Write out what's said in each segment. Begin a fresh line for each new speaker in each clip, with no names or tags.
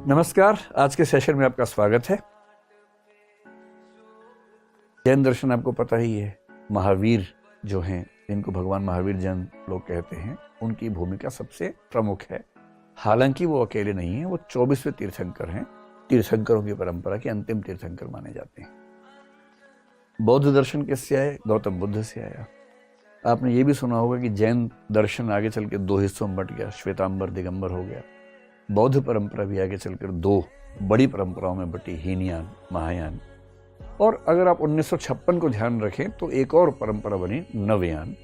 नमस्कार, आज के सेशन में आपका स्वागत है। जैन दर्शन आपको पता ही है, महावीर जो हैं, जिनको भगवान महावीर जैन लोग कहते हैं, उनकी भूमिका सबसे प्रमुख है। हालांकि वो अकेले नहीं हैं, वो 24वें तीर्थंकर हैं। तीर्थंकरों की परंपरा के अंतिम तीर्थंकर माने जाते हैं। बौद्ध दर्शन किससे आए? गौतम बुद्ध से आया। आपने ये भी सुना होगा कि जैन दर्शन आगे चल के 2 हिस्सों में बट गया, श्वेतांबर दिगंबर हो गया। बौद्ध परंपरा भी आगे चलकर 2 बड़ी परंपराओं में बटी, हीनयान, महायान। और अगर आप 1956 को ध्यान रखें तो एक और परंपरा बनी, नवयान।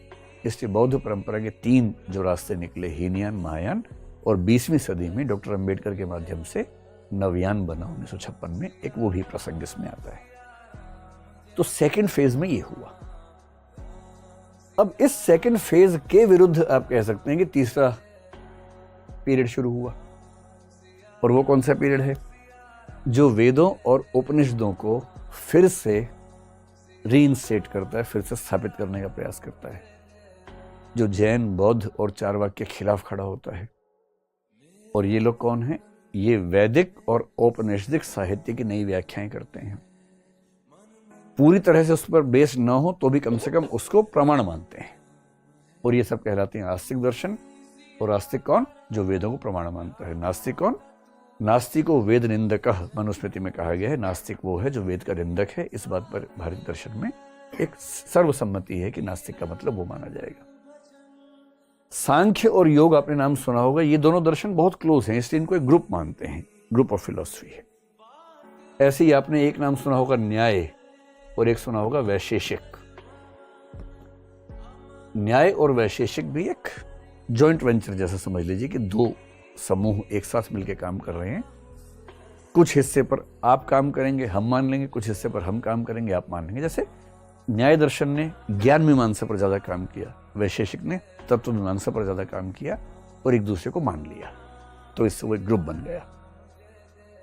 इसलिए बौद्ध परंपरा के 3 जो रास्ते निकले, हीनयान, महायान, और 20वीं सदी में डॉक्टर अंबेडकर के माध्यम से नवयान बना 1956 में। एक वो भी प्रसंग इसमें आता है। तो सेकेंड फेज में ये हुआ। अब इस सेकेंड फेज के विरुद्ध आप कह सकते हैं कि तीसरा पीरियड शुरू हुआ। और वो कौन सा पीरियड है? जो वेदों और उपनिषदों को फिर से रीइंस्टेट करता है, फिर से स्थापित करने का प्रयास करता है। जो जैन, बौद्ध और चारवाक के खिलाफ खड़ा होता है। और ये लोग कौन हैं? ये वैदिक और औपनिषदिक साहित्य की नई व्याख्याएं करते हैं। पूरी तरह से उस पर बेस न हो तो भी कम से कम उसको प्रमाण मानते हैं। और ये सब कहलाते हैं आस्तिक दर्शन। और आस्तिक कौन? जो वेदों को प्रमाण मानता है। नास्तिक कौन? नास्तिको वेद निंदकः मनुस्मृति में कहा गया है। नास्तिक वो है जो वेद का निंदक है। इस बात पर भारतीय दर्शन में एक सर्वसम्मति है कि नास्तिक का मतलब वो माना जाएगा। सांख्य और योग आपने नाम सुना होगा। ये दोनों दर्शन बहुत क्लोज हैं, इसलिए इनको एक ग्रुप मानते हैं, ग्रुप ऑफ फिलॉसफी है। ऐसे ही आपने एक नाम सुना होगा न्याय, और एक सुना होगा वैशेषिक। न्याय और वैशेषिक भी एक जॉइंट वेंचर जैसा समझ लीजिए कि 2 समूह एक साथ मिलकर काम कर रहे हैं। कुछ हिस्से पर आप काम करेंगे, हम मान लेंगे, कुछ हिस्से पर हम काम करेंगे, आप मान लेंगे। जैसे न्याय दर्शन ने ज्ञान मीमांसा पर ज्यादा काम किया, वैशेषिक ने तत्व मीमांसा पर ज्यादा काम किया, और एक दूसरे को मान लिया। तो इससे वो एक ग्रुप बन गया।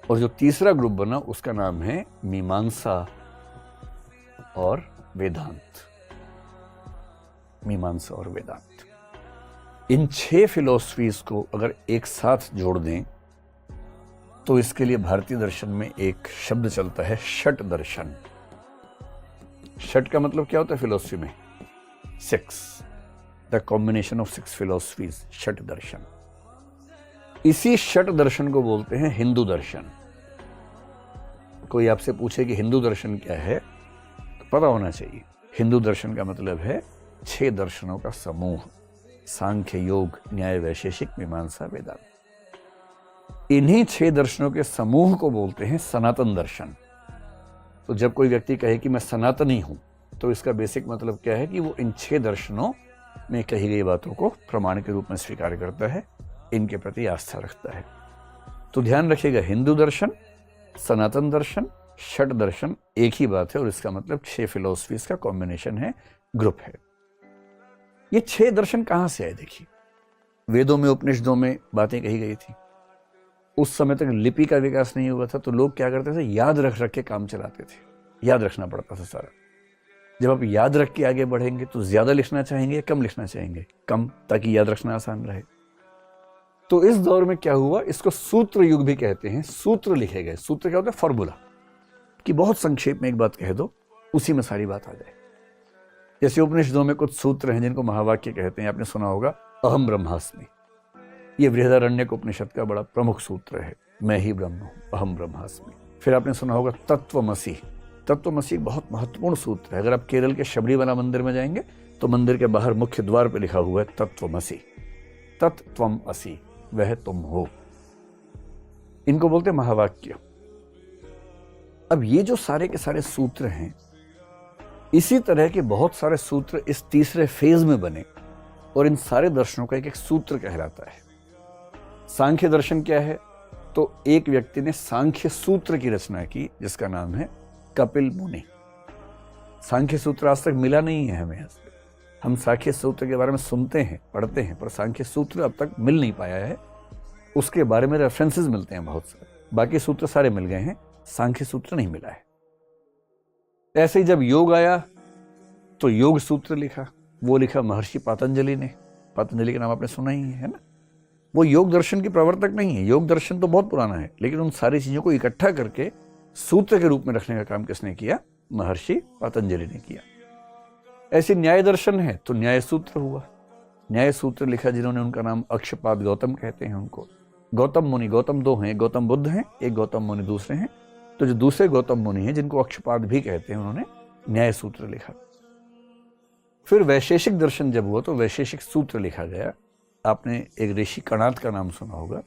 और जो तीसरा ग्रुप बना उसका नाम है मीमांसा और वेदांत। मीमांसा और वेदांत, इन 6 फिलॉसफीज को अगर एक साथ जोड़ दें तो इसके लिए भारतीय दर्शन में एक शब्द चलता है, षट दर्शन। षट का मतलब क्या होता है फिलॉसफी में? 6, द कॉम्बिनेशन ऑफ 6 फिलॉसफीज, षट दर्शन। इसी षट दर्शन को बोलते हैं हिंदू दर्शन। कोई आपसे पूछे कि हिंदू दर्शन क्या है, तो पता होना चाहिए हिंदू दर्शन का मतलब है 6 दर्शनों का समूह। सांख्य, योग, न्याय, वैशेषिक, मीमांसा, वेदांत। इन्हीं 6 दर्शनों के समूह को बोलते हैं सनातन दर्शन। तो जब कोई व्यक्ति कहे कि मैं सनातनी हूं, तो इसका बेसिक मतलब क्या है कि वो इन 6 दर्शनों में कही गई बातों को प्रमाण के रूप में स्वीकार करता है, इनके प्रति आस्था रखता है। तो ध्यान रखिएगा, हिंदू दर्शन, सनातन दर्शन, षट दर्शन एक ही बात है। और इसका मतलब 6 फिलॉसफीज का कॉम्बिनेशन है, ग्रुप है। ये 6 दर्शन कहां से आए? देखिए, वेदों में, उपनिषदों में बातें कही गई थी। उस समय तक लिपि का विकास नहीं हुआ था, तो लोग क्या करते थे? याद रख रख के काम चलाते थे। याद रखना पड़ता था सारा। जब आप याद रख के आगे बढ़ेंगे तो ज्यादा लिखना चाहेंगे या कम लिखना चाहेंगे? कम, ताकि याद रखना आसान रहे। तो इस दौर में क्या हुआ? इसको सूत्र युग भी कहते हैं। सूत्र लिखे गए। सूत्र क्या होता है? फॉर्मूला, कि बहुत संक्षेप में एक बात कह दो, उसी में सारी बात आ जाए। जैसे उपनिषदों में कुछ सूत्र हैं जिनको महावाक्य कहते हैं। आपने सुना होगा अहम ब्रह्मास्मि। ये बृहदारण्यक उपनिषद का बड़ा प्रमुख सूत्र है, मैं ही ब्रह्म हूं, अहम ब्रह्मास्मि। फिर आपने सुना होगा तत्वमसि। तत्वमसि बहुत महत्वपूर्ण सूत्र है। अगर आप केरल के शबरीमला मंदिर में जाएंगे तो मंदिर के बाहर मुख्य द्वार पर लिखा हुआ है तत्वमसि। तत्त्वम असि, वह तुम हो। इनको बोलते हैं महावाक्य। अब ये जो सारे के सारे सूत्र हैं, इसी तरह के बहुत सारे सूत्र इस तीसरे फेज में बने, और इन सारे दर्शनों का एक एक सूत्र कहलाता है। सांख्य दर्शन क्या है? तो एक व्यक्ति ने सांख्य सूत्र की रचना की, जिसका नाम है कपिल मुनि। सांख्य सूत्र आज तक मिला नहीं है हमें। हम सांख्य सूत्र के बारे में सुनते हैं, पढ़ते हैं, पर सांख्य सूत्र अब तक मिल नहीं पाया है। उसके बारे में रेफरेंसेस मिलते हैं बहुत सारे, बाकी सूत्र सारे मिल गए हैं, सांख्य सूत्र नहीं मिला है। ऐसे ही जब योग आया तो योग सूत्र लिखा, वो लिखा महर्षि पतंजलि ने। पतंजलि का नाम आपने सुना ही है ना। वो योग दर्शन की प्रवर्तक नहीं है, योग दर्शन तो बहुत पुराना है, लेकिन उन सारी चीजों को इकट्ठा करके सूत्र के रूप में रखने का काम किसने किया? महर्षि पतंजलि ने किया। ऐसे न्याय दर्शन है तो न्याय सूत्र हुआ, न्याय सूत्र लिखा जिन्होंने, उनका नाम अक्षपाद गौतम कहते हैं उनको। गौतम मुनि, गौतम दो हैं, गौतम बुद्ध हैं, एक गौतम मुनि दूसरे हैं, तो जो दूसरे गौतम मुनि हैं जिनको अक्षपाद भी कहते हैं, उन्होंने न्याय सूत्र लिखा। फिर वैशेषिक दर्शन जब हुआ तो वैशेषिक सूत्र लिखा गया। आपने एक ऋषि कणाद का नाम सुना होगा,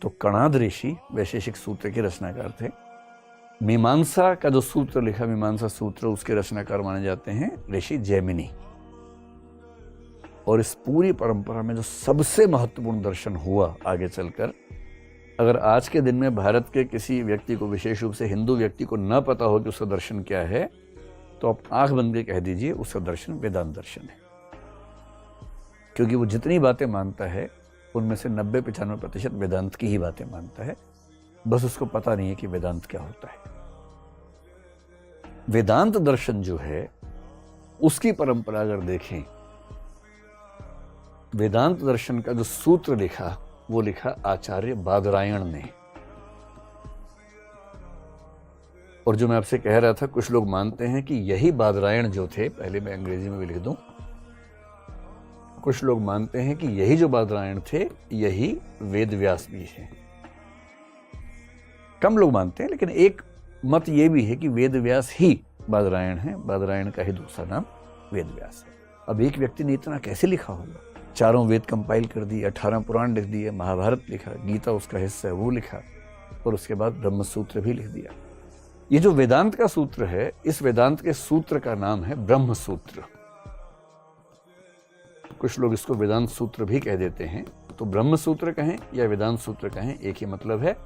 तो कणाद ऋषि वैशेषिक सूत्र के रचनाकार थे। मीमांसा का जो सूत्र लिखा, मीमांसा सूत्र, उसके रचनाकार माने जाते हैं ऋषि जैमिनी। और इस पूरी परंपरा में जो सबसे महत्वपूर्ण दर्शन हुआ आगे चलकर, अगर आज के दिन में भारत के किसी व्यक्ति को, विशेष रूप से हिंदू व्यक्ति को न पता हो कि उसका दर्शन क्या है, तो आप आंख बंद के कह दीजिए उसका दर्शन वेदांत दर्शन है। क्योंकि वो जितनी बातें मानता है उनमें से 90-95% वेदांत की ही बातें मानता है, बस उसको पता नहीं है कि वेदांत क्या होता है। वेदांत दर्शन जो है उसकी परंपरा अगर देखें, वेदांत दर्शन का जो सूत्र लिखा वो लिखा आचार्य बादरायण ने। और जो मैं आपसे कह रहा था, कुछ लोग मानते हैं कि यही बादरायण जो थे, पहले मैं अंग्रेजी में भी लिख दूं, कुछ लोग मानते हैं कि यही जो बादरायण थे यही वेद व्यास भी है। कम लोग मानते हैं, लेकिन एक मत ये भी है कि वेद व्यास ही बादरायण है, बादरायण का ही दूसरा नाम वेद व्यास है। अब एक व्यक्ति ने इतना कैसे लिखा होगा? चारों वेद कंपाइल कर दिए, 18 पुराण लिख दिए, महाभारत लिखा, गीता उसका हिस्सा है वो लिखा, और उसके बाद ब्रह्म सूत्र भी लिख दिया। ये जो वेदांत का सूत्र है, इस वेदांत के सूत्र का नाम है ब्रह्म सूत्र। कुछ लोग इसको वेदांत सूत्र भी कह देते हैं। तो ब्रह्म सूत्र कहें या वेदांत सूत्र कहें, एक ही मतलब है।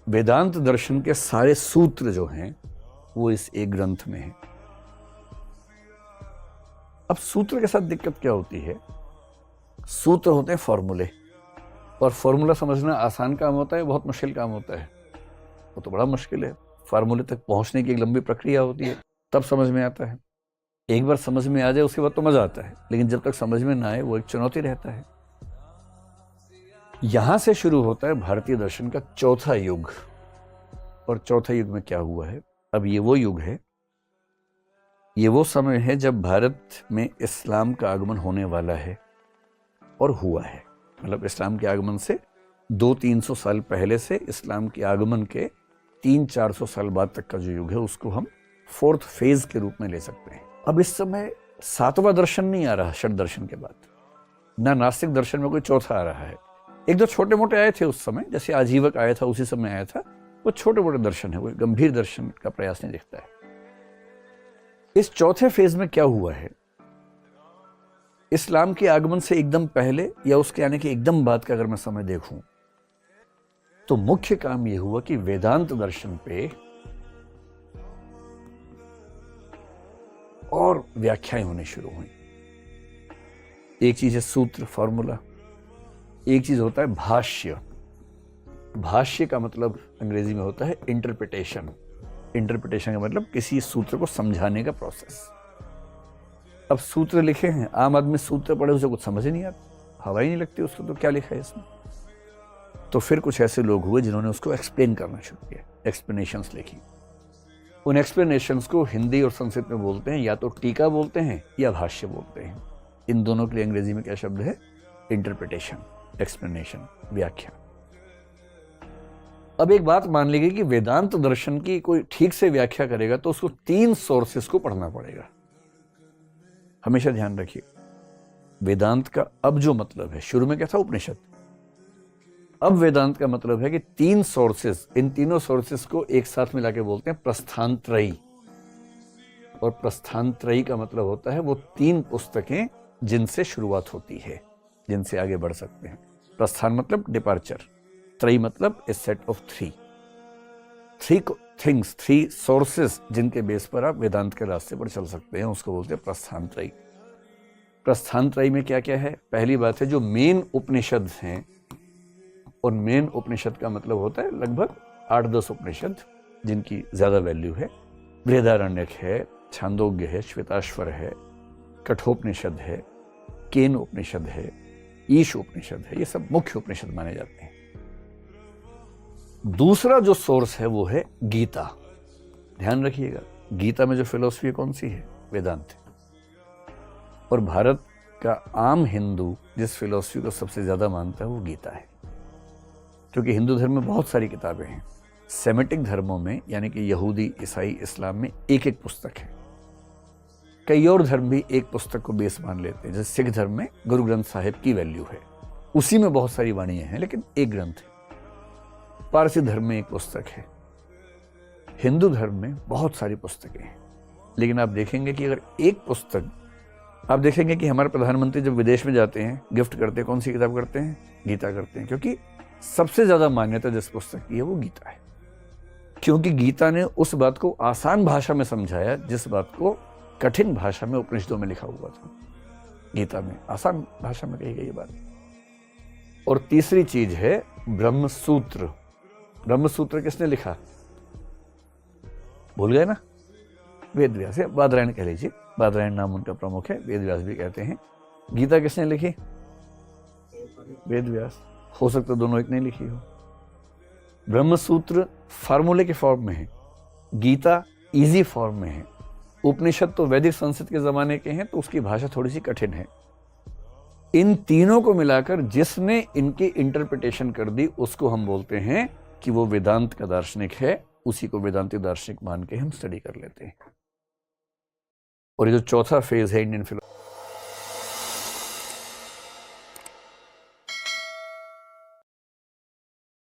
वेदांत दर्शन के सारे सूत्र जो हैं वो इस एक ग्रंथ में है। अब सूत्र के साथ दिक्कत क्या होती है? सूत्र होते हैं फॉर्मूले, और फॉर्मूला समझना आसान काम होता है, बहुत मुश्किल काम होता है। वो तो बड़ा मुश्किल है, फार्मूले तक पहुंचने की एक लंबी प्रक्रिया होती है, तब समझ में आता है। एक बार समझ में आ जाए उसके बाद तो मजा आता है, लेकिन जब तक समझ में ना आए वो एक चुनौती रहता है। यहां से शुरू होता है भारतीय दर्शन का चौथा युग। और चौथा युग में क्या हुआ है? अब ये वो युग है, ये वो समय है जब भारत में इस्लाम का आगमन होने वाला है और हुआ है। मतलब इस्लाम के आगमन से 200-300 साल पहले से इस्लाम के आगमन के 300-400 साल बाद तक का जो युग है उसको हम फोर्थ फेज के रूप में ले सकते हैं। अब इस समय सातवां दर्शन नहीं आ रहा षट दर्शन के बाद, ना नास्तिक दर्शन में कोई चौथा आ रहा है। एक दो छोटे मोटे आए थे उस समय, जैसे आजीवक आया था उसी समय आया था, वो छोटे मोटे दर्शन है, कोई गंभीर दर्शन का प्रयास नहीं दिखता है। इस चौथे फेज में क्या हुआ है? इस्लाम के आगमन से एकदम पहले या उसके आने के एकदम बाद का अगर मैं समय देखूं, तो मुख्य काम यह हुआ कि वेदांत दर्शन पे और व्याख्याएं होने शुरू हुई। एक चीज है सूत्र, फॉर्मूला, एक चीज होता है भाष्य। भाष्य का मतलब अंग्रेजी में होता है इंटरप्रिटेशन। इंटरप्रिटेशन का मतलब किसी सूत्र को समझाने का प्रोसेस। अब सूत्र लिखे हैं, आम आदमी सूत्र पढ़े उसे कुछ समझ ही नहीं आता, हवा ही नहीं लगती उसको, तो क्या लिखा है इसमें? तो फिर कुछ ऐसे लोग हुए जिन्होंने उसको एक्सप्लेन करना शुरू किया, एक्सप्लेनेशंस लिखी। उन एक्सप्लेनेशंस को हिंदी और संस्कृत में बोलते हैं, या तो टीका बोलते हैं या भाष्य बोलते हैं। इन दोनों के लिए अंग्रेजी में क्या शब्द है? इंटरप्रिटेशन, एक्सप्लेनेशन, व्याख्या। अब एक बात मान लीजिए कि वेदांत दर्शन की कोई ठीक से व्याख्या करेगा तो उसको 3 सोर्सेस को पढ़ना पड़ेगा। हमेशा ध्यान रखिए, वेदांत का अब जो मतलब है, शुरू में क्या था? उपनिषद। अब वेदांत का मतलब है कि 3 सोर्सेस, इन तीनों सोर्सेस को एक साथ मिला के बोलते हैं प्रस्थानत्रयी। और प्रस्थानत्रयी का मतलब होता है वो 3 पुस्तकें जिनसे शुरुआत होती है, जिनसे आगे बढ़ सकते हैं। प्रस्थान मतलब डिपार्चर, त्रयी मतलब ए सेट ऑफ 3 सोर्सेस जिनके बेस पर आप वेदांत के रास्ते पर चल सकते हैं, उसको बोलते हैं प्रस्थानत्रयी। प्रस्थानत्रयी में क्या क्या है? पहली बात है जो मेन उपनिषद हैं, और मेन उपनिषद का मतलब होता है लगभग 8-10 उपनिषद जिनकी ज्यादा वैल्यू है। बृहदारण्यक है, छांदोग्य है, श्वेताश्वर है, कठोपनिषद है, केन उपनिषद है, ईश उपनिषद है, ये सब मुख्य उपनिषद माने जाते हैं। दूसरा जो सोर्स है वो है गीता। ध्यान रखिएगा, गीता में जो फिलॉसफी कौन सी है? वेदांत है। और भारत का आम हिंदू जिस फिलॉसफी को सबसे ज्यादा मानता है वो गीता है, क्योंकि हिंदू धर्म में बहुत सारी किताबें हैं। सेमेटिक धर्मों में यानी कि यहूदी, ईसाई, इस्लाम में एक एक पुस्तक है। कई और धर्म भी एक पुस्तक को बेस मान लेते हैं। जैसे सिख धर्म में गुरु ग्रंथ साहिब की वैल्यू है, उसी में बहुत सारी वाणियां हैं लेकिन एक ग्रंथ है। पारसी धर्म में एक पुस्तक है। हिंदू धर्म में बहुत सारी पुस्तकें हैं, लेकिन आप देखेंगे कि अगर एक पुस्तक, आप देखेंगे कि हमारे प्रधानमंत्री जब विदेश में जाते हैं गिफ्ट करते हैं, कौन सी किताब करते हैं? गीता करते हैं, क्योंकि सबसे ज्यादा मान्यता जिस पुस्तक की है वो गीता है। क्योंकि गीता ने उस बात को आसान भाषा में समझाया जिस बात को कठिन भाषा में उपनिषदों में लिखा हुआ था। गीता में आसान भाषा में कही गई बात। और तीसरी चीज है ब्रह्म सूत्र। ब्रह्म सूत्र किसने लिखा? भूल गए ना? वेद व्यास है, बादरायण कह लीजिए, बादरायण नाम उनका प्रमुख है, वेद व्यास भी कहते हैं। गीता किसने लिखी? वेद व्यास। हो सकता दोनों एक नहीं लिखी हो। ब्रह्म सूत्र फार्मूले के फॉर्म में है, गीता इजी फॉर्म में है। उपनिषद तो वैदिक संस्कृत के जमाने के हैं तो उसकी भाषा थोड़ी सी कठिन है। इन तीनों को मिलाकर जिसने इनकी इंटरप्रिटेशन कर दी उसको हम बोलते हैं कि वो वेदांत का दार्शनिक है। उसी को वेदांती दार्शनिक मान के हम स्टडी कर लेते हैं। और ये जो चौथा फेज है इंडियन फिलोसफी